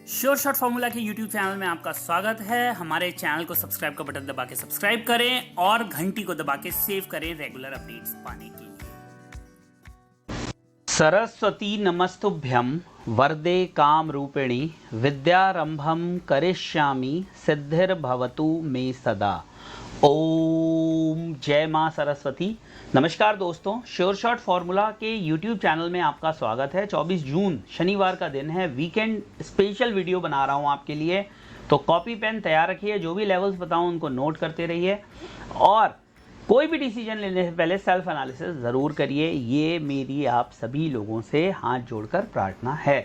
Sure shot formula के YouTube channel में आपका स्वागत है। हमारे चैनल को सब्सक्राइब का बटन दबा के सब्सक्राइब करें और घंटी को दबा के सेव करें रेगुलर अपडेट्स पाने के लिए। सरस्वती नमस्तुभ्यं वरदे काम रूपिणी विद्यारंभम करिष्यामि सिद्धिर्भवतु मे सदा। ओम जय मां सरस्वती। नमस्कार दोस्तों, श्योर शॉट फॉर्मूला के YouTube चैनल में आपका स्वागत है। 24 जून शनिवार का दिन है, वीकेंड स्पेशल वीडियो बना रहा हूं आपके लिए। तो कॉपी पेन तैयार रखिए, जो भी लेवल्स बताऊं उनको नोट करते रहिए और कोई भी डिसीजन लेने से पहले सेल्फ एनालिसिस ज़रूर करिए। ये मेरी आप सभी लोगों से हाथ जोड़कर प्रार्थना है।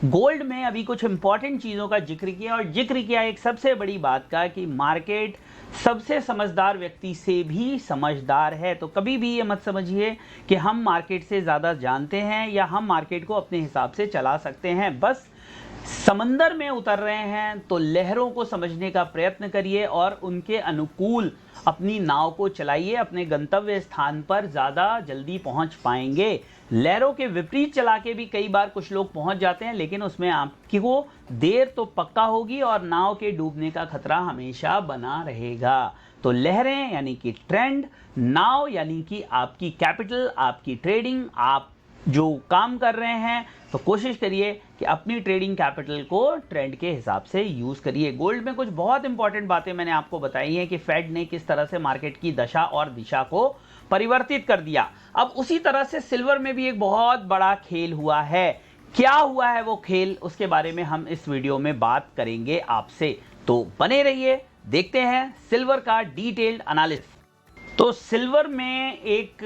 गोल्ड में अभी कुछ इंपॉर्टेंट चीज़ों का जिक्र किया और जिक्र किया एक सबसे बड़ी बात का कि मार्केट सबसे समझदार व्यक्ति से भी समझदार है। तो कभी भी ये मत समझिए कि हम मार्केट से ज़्यादा जानते हैं या हम मार्केट को अपने हिसाब से चला सकते हैं। बस समंदर में उतर रहे हैं तो लहरों को समझने का प्रयत्न करिए और उनके अनुकूल अपनी नाव को चलाइए। अपने गंतव्य स्थान पर ज़्यादा जल्दी पहुंच पाएंगे। लहरों के विपरीत चला के भी कई बार कुछ लोग पहुंच जाते हैं, लेकिन उसमें आपको देर तो पक्का होगी और नाव के डूबने का खतरा हमेशा बना रहेगा। तो लहरें यानी कि ट्रेंड, नाव यानी कि आपकी कैपिटल, आपकी ट्रेडिंग, आप जो काम कर रहे हैं तो कोशिश करिए कि अपनी ट्रेडिंग कैपिटल को ट्रेंड के हिसाब से यूज़ करिए। गोल्ड में कुछ बहुत इंपॉर्टेंट बातें मैंने आपको बताई हैं कि फेड ने किस तरह से मार्केट की दशा और दिशा को परिवर्तित कर दिया। अब उसी तरह से सिल्वर में भी एक बहुत बड़ा खेल हुआ है। क्या हुआ है वो खेल, उसके बारे में हम इस वीडियो में बात करेंगे आपसे। तो बने रहिए, देखते हैं सिल्वर का डिटेल्ड एनालिसिस। तो सिल्वर में एक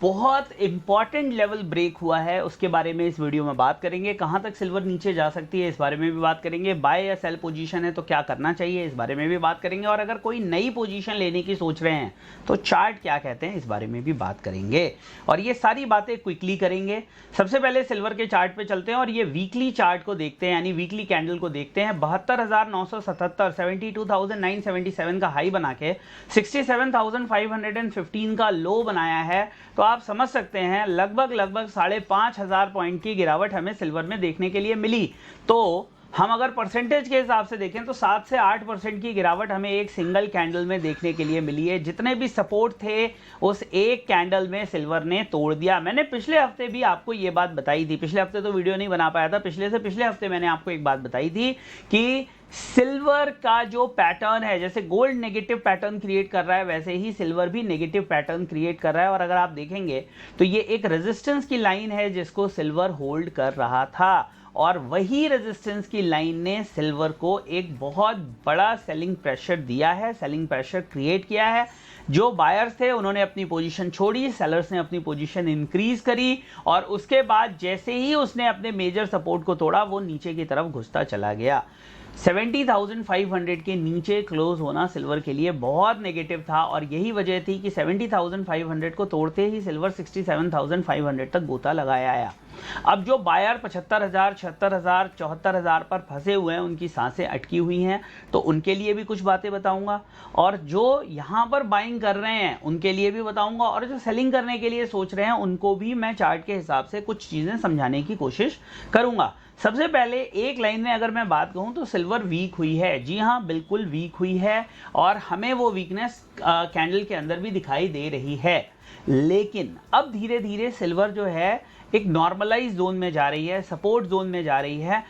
बहुत इंपॉर्टेंट लेवल ब्रेक हुआ है, उसके बारे में इस वीडियो में बात करेंगे। कहां तक सिल्वर नीचे जा सकती है इस बारे में भी बात करेंगे। बाय या सेल पोजीशन है तो क्या करना चाहिए इस बारे में भी बात करेंगे। और अगर कोई नई पोजीशन लेने की सोच रहे हैं तो चार्ट क्या कहते हैं इस बारे में भी बात करेंगे। और ये सारी बातें क्विकली करेंगे। सबसे पहले सिल्वर के चार्ट पे चलते हैं और ये वीकली चार्ट को देखते हैं, यानी वीकली कैंडल को देखते हैं। 72,977 72,977 का हाई बना के 67,515 का लो बनाया है। तो आप समझ सकते हैं लगभग 5,500 पॉइंट की गिरावट हमें सिल्वर में देखने के लिए मिली। तो हम अगर परसेंटेज के हिसाब से देखें तो 7 से 8% की गिरावट हमें एक सिंगल कैंडल में देखने के लिए मिली है। जितने भी सपोर्ट थे उस एक कैंडल में सिल्वर ने तोड़ दिया। मैंने पिछले हफ्ते भी आपको ये बात बताई थी, पिछले हफ्ते तो वीडियो नहीं बना पाया था, पिछले से पिछले हफ्ते मैंने आपको एक बात बताई थी कि सिल्वर का जो पैटर्न है, जैसे गोल्ड नेगेटिव पैटर्न क्रिएट कर रहा है वैसे ही सिल्वर भी नेगेटिव पैटर्न क्रिएट कर रहा है। और अगर आप देखेंगे तो ये एक रेजिस्टेंस की लाइन है जिसको सिल्वर होल्ड कर रहा था और वही रेजिस्टेंस की लाइन ने सिल्वर को एक बहुत बड़ा सेलिंग प्रेशर दिया है, सेलिंग प्रेशर क्रिएट किया है। जो बायर्स थे उन्होंने अपनी पोजीशन छोड़ी, सेलर्स ने अपनी पोजीशन इंक्रीज करी और उसके बाद जैसे ही उसने अपने मेजर सपोर्ट को तोड़ा वो नीचे की तरफ घुसता चला गया। 70,500 के नीचे क्लोज होना सिल्वर के लिए बहुत नेगेटिव था और यही वजह थी कि 70,500 को तोड़ते ही सिल्वर 67,500 तक गोता लगाया आया। अब जो बायर 75,000, 76,000, 74,000 पर फंसे हुए हैं, उनकी सांसें अटकी हुई हैं, तो उनके लिए भी कुछ बातें बताऊंगा और जो यहां पर बाइंग कर रहे हैं उनके लिए भी बताऊंगा और जो सेलिंग करने के लिए सोच रहे हैं उनको भी मैं चार्ट के हिसाब से कुछ चीजें समझाने की कोशिश करूंगा। सबसे पहले एक लाइन में अगर मैं बात कहूं तो सिल्वर वीक हुई है। जी हां, बिल्कुल वीक हुई है और हमें वो वीकनेस कैंडल के अंदर भी दिखाई दे रही है। लेकिन अब धीरे धीरे सिल्वर जो है एक नॉर्मलाइज जोन में जा रही है, सपोर्ट जोन में जा रही है।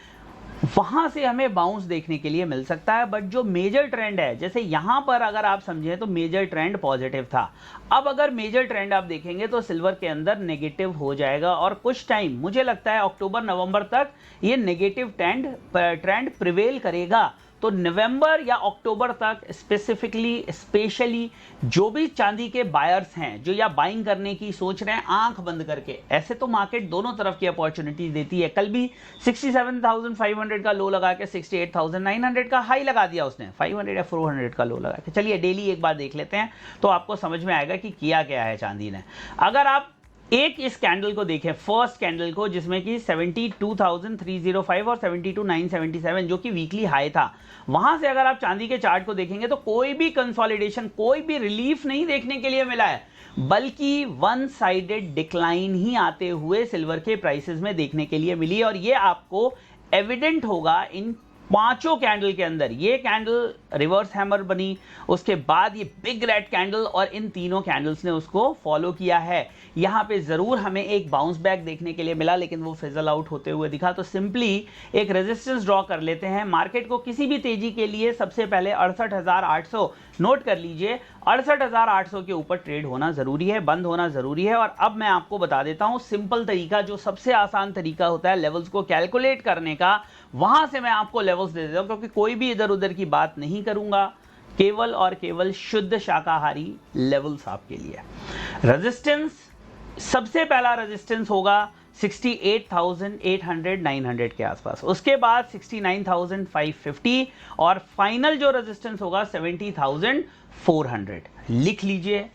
वहां से हमें बाउंस देखने के लिए मिल सकता है। बट जो मेजर ट्रेंड है, जैसे यहां पर अगर आप समझें तो मेजर ट्रेंड पॉजिटिव था। अब अगर मेजर ट्रेंड आप देखेंगे तो सिल्वर के अंदर नेगेटिव हो जाएगा और कुछ टाइम, मुझे लगता है अक्टूबर नवंबर तक ये नेगेटिव ट्रेंड प्रिवेल करेगा। तो नवंबर या अक्टूबर तक स्पेशली जो भी चांदी के बायर्स हैं जो या बाइंग करने की सोच रहे हैं आंख बंद करके, ऐसे तो मार्केट दोनों तरफ की अपॉर्चुनिटी देती है। कल भी 67,500 का लो लगा के 68,900 का हाई लगा दिया उसने, 500 या 400 का लो लगा के। चलिए डेली एक बार देख लेते हैं तो आपको समझ में आएगा कि किया क्या है चांदी ने। अगर आप एक इस कैंडल को देखें, फर्स्ट कैंडल को, जिसमें कि 72,305 और 72,977 जो कि वीकली हाई था, वहां से अगर आप चांदी के चार्ट को देखेंगे तो कोई भी कंसोलिडेशन, कोई भी रिलीफ नहीं देखने के लिए मिला है, बल्कि वन साइडेड डिक्लाइन ही आते हुए सिल्वर के प्राइसेस में देखने के लिए मिली। और ये आपको एविडेंट होगा इन पांचों कैंडल के अंदर। ये कैंडल रिवर्स हैमर बनी, उसके बाद ये बिग रेड कैंडल, और इन तीनों कैंडल्स ने उसको फॉलो किया है। यहाँ पे जरूर हमें एक बाउंस बैक देखने के लिए मिला, लेकिन वो फिजल आउट होते हुए दिखा। तो सिंपली एक रेजिस्टेंस ड्रॉ कर लेते हैं। मार्केट को किसी भी तेजी के लिए सबसे पहले 68,800 नोट कर लीजिए। 68,800 के ऊपर ट्रेड होना जरूरी है, बंद होना जरूरी है। और अब मैं आपको बता देता हूं सिंपल तरीका, जो सबसे आसान तरीका होता है लेवल्स को कैलकुलेट करने का। वहां से मैं आपको लेवल्स दे देता हूं, क्योंकि कोई भी इधर उधर की बात नहीं करूंगा, केवल और केवल शुद्ध शाकाहारी लेवल्स आपके लिए। रेजिस्टेंस, सबसे पहला रेजिस्टेंस होगा 68,800 900 के आसपास, उसके बाद 69,550 और फाइनल जो रेजिस्टेंस होगा 70,400। लिख लीजिए,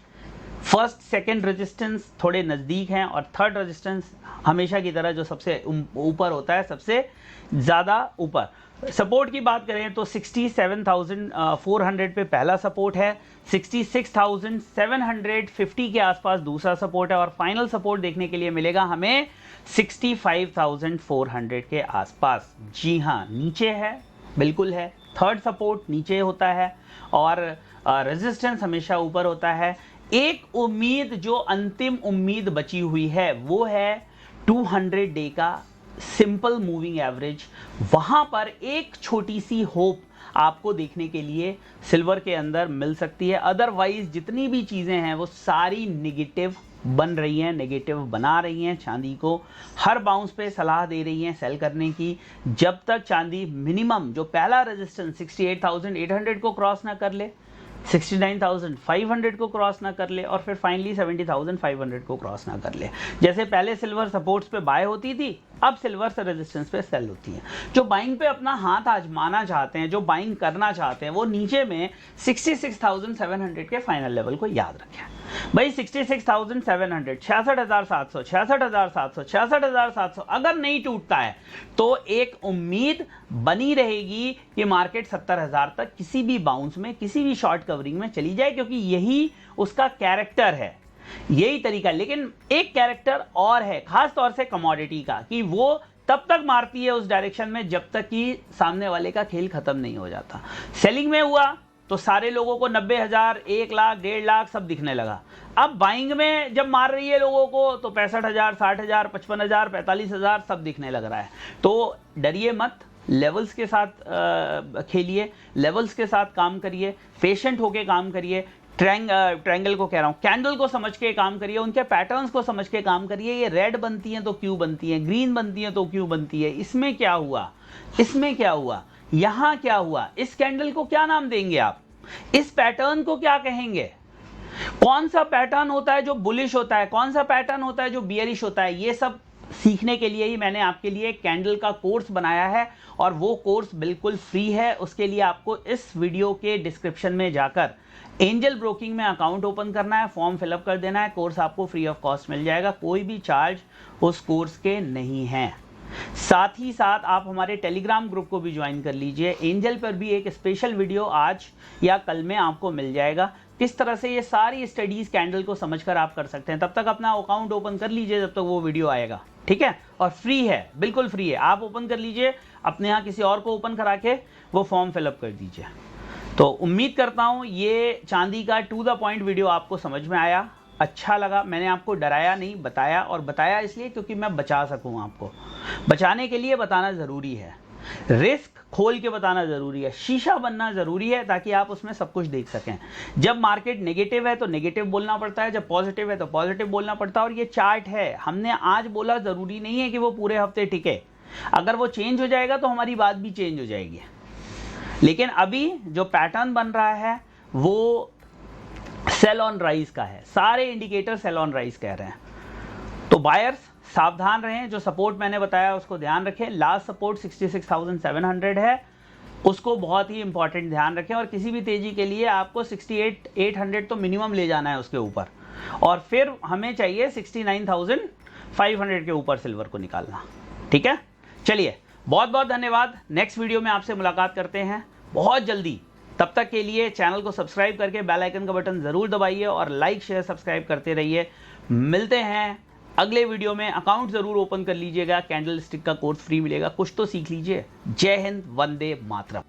फर्स्ट सेकंड रेजिस्टेंस थोड़े नजदीक हैं और थर्ड रेजिस्टेंस हमेशा की तरह जो सबसे ऊपर होता है, सबसे ज्यादा ऊपर। सपोर्ट की बात करें तो 67,400 पे पहला सपोर्ट है, 66,750 के आसपास दूसरा सपोर्ट है, और फाइनल सपोर्ट देखने के लिए मिलेगा हमें 65,400 के आसपास। जी हाँ, नीचे है, बिल्कुल है। थर्ड सपोर्ट नीचे होता है और रेजिस्टेंस हमेशा ऊपर होता है। एक उम्मीद, जो अंतिम उम्मीद बची हुई है, वो है 200 डे का सिंपल मूविंग एवरेज। वहां पर एक छोटी सी होप आपको देखने के लिए सिल्वर के अंदर मिल सकती है। अदरवाइज जितनी भी चीजें हैं वो सारी नेगेटिव बन रही हैं, नेगेटिव बना रही हैं। चांदी को हर बाउंस पे सलाह दे रही हैं सेल करने की, जब तक चांदी मिनिमम जो पहला रेजिस्टेंस 68,800 को क्रॉस ना कर ले, 69,500 को क्रॉस ना कर ले, और फिर फाइनली 70,500 को क्रॉस ना कर ले। जैसे पहले सिल्वर सपोर्ट्स पे बाय होती थी, अब सिल्वर से रेजिस्टेंस पे सेल होती है। जो बाइंग पे अपना हाथ आजमाना चाहते हैं, जो बाइंग करना चाहते हैं, वो नीचे में 66,700 के फाइनल लेवल को याद रखें भाई। 66,700, 66,700, 66,700, 66,700 अगर नहीं टूटता है तो एक उम्मीद बनी रहेगी कि मार्केट 70,000 तक किसी भी बाउंस में, किसी भी शॉर्ट कवरिंग में चली जाए, क्योंकि यही उसका कैरेक्टर है, यही तरीका। लेकिन एक कैरेक्टर और है, खास तौर से कमोडिटी का, कि वो तब तक मारती है उस डायरेक्शन में जब तक कि सामने वाले का खेल खत्म नहीं हो जाता। सेलिंग में हुआ तो सारे लोगों को 90,000, 1 लाख, 1.5 लाख सब दिखने लगा। अब बाइंग में जब मार रही है लोगों को तो 65,000, 60,000, 55,000, 45,000 सब दिखने लग रहा है। तो डरिए मत, लेवल्स के साथ खेलिए, लेवल्स के साथ काम करिए, पेशेंट होके काम करिए। ट्रायंगल को कह रहा हूं, कैंडल को समझ के काम करिए, उनके पैटर्न्स को समझ के काम करिए। ये रेड बनती हैं तो क्यों बनती हैं, ग्रीन बनती हैं तो क्यों बनती है, इसमें क्या हुआ, इसमें क्या हुआ, यहां क्या हुआ, इस कैंडल को क्या नाम देंगे आप, इस पैटर्न को क्या कहेंगे, कौन सा पैटर्न होता है जो बुलिश होता है, कौन सा पैटर्न होता है जो बियरिश होता है। ये सब सीखने के लिए ही मैंने आपके लिए कैंडल का कोर्स बनाया है, और वो कोर्स बिल्कुल फ्री है। उसके लिए आपको इस वीडियो के डिस्क्रिप्शन में जाकर एंजल ब्रोकिंग में अकाउंट ओपन करना है, फॉर्म फिलअप कर देना है, कोर्स आपको फ्री ऑफ कॉस्ट मिल जाएगा। कोई भी चार्ज उस कोर्स के नहीं है। साथ ही साथ आप हमारे टेलीग्राम ग्रुप को भी ज्वाइन कर लीजिए। एंजल पर भी एक स्पेशल वीडियो आज या कल में आपको मिल जाएगा, किस तरह से ये सारी स्टडीज कैंडल को समझकर आप कर सकते हैं। तब तक अपना अकाउंट ओपन कर लीजिए जब तक वो वीडियो आएगा, ठीक है। और फ्री है, बिल्कुल फ्री है, आप ओपन कर लीजिए, अपने यहाँ किसी और को ओपन करा के वो फॉर्म फिलअप कर दीजिए। तो उम्मीद करता हूँ ये चांदी का टू द पॉइंट वीडियो आपको समझ में आया, अच्छा लगा। मैंने आपको डराया नहीं, बताया, और बताया इसलिए क्योंकि मैं बचा सकूं आपको। बचाने के लिए बताना ज़रूरी है, रिस्क खोल के बताना ज़रूरी है, शीशा बनना ज़रूरी है, ताकि आप उसमें सब कुछ देख सकें। जब मार्केट नेगेटिव है तो नेगेटिव बोलना पड़ता है, जब पॉजिटिव है तो पॉजिटिव बोलना पड़ता है। और ये चार्ट है, हमने आज बोला, ज़रूरी नहीं है कि वो पूरे हफ्ते टिके। अगर वो चेंज हो जाएगा तो हमारी बात भी चेंज हो जाएगी। लेकिन अभी जो पैटर्न बन रहा है वो सेल ऑन राइज का है, सारे इंडिकेटर सेल ऑन राइज कह रहे हैं। तो बायर्स सावधान रहें, जो सपोर्ट मैंने बताया उसको ध्यान रखें। लास्ट सपोर्ट 66,700 है, उसको बहुत ही इंपॉर्टेंट ध्यान रखें। और किसी भी तेजी के लिए आपको 68,800 तो मिनिमम ले जाना है उसके ऊपर, और फिर हमें चाहिए 69,500 के ऊपर सिल्वर को निकालना, ठीक है। चलिए, बहुत बहुत धन्यवाद। नेक्स्ट वीडियो में आपसे मुलाकात करते हैं बहुत जल्दी। तब तक के लिए चैनल को सब्सक्राइब करके बेल आइकन का बटन जरूर दबाइए और लाइक शेयर सब्सक्राइब करते रहिए। मिलते हैं अगले वीडियो में अकाउंट जरूर ओपन कर लीजिएगा, कैंडल स्टिक का कोर्स फ्री मिलेगा, कुछ तो सीख लीजिए। जय हिंद, वंदे मातरम।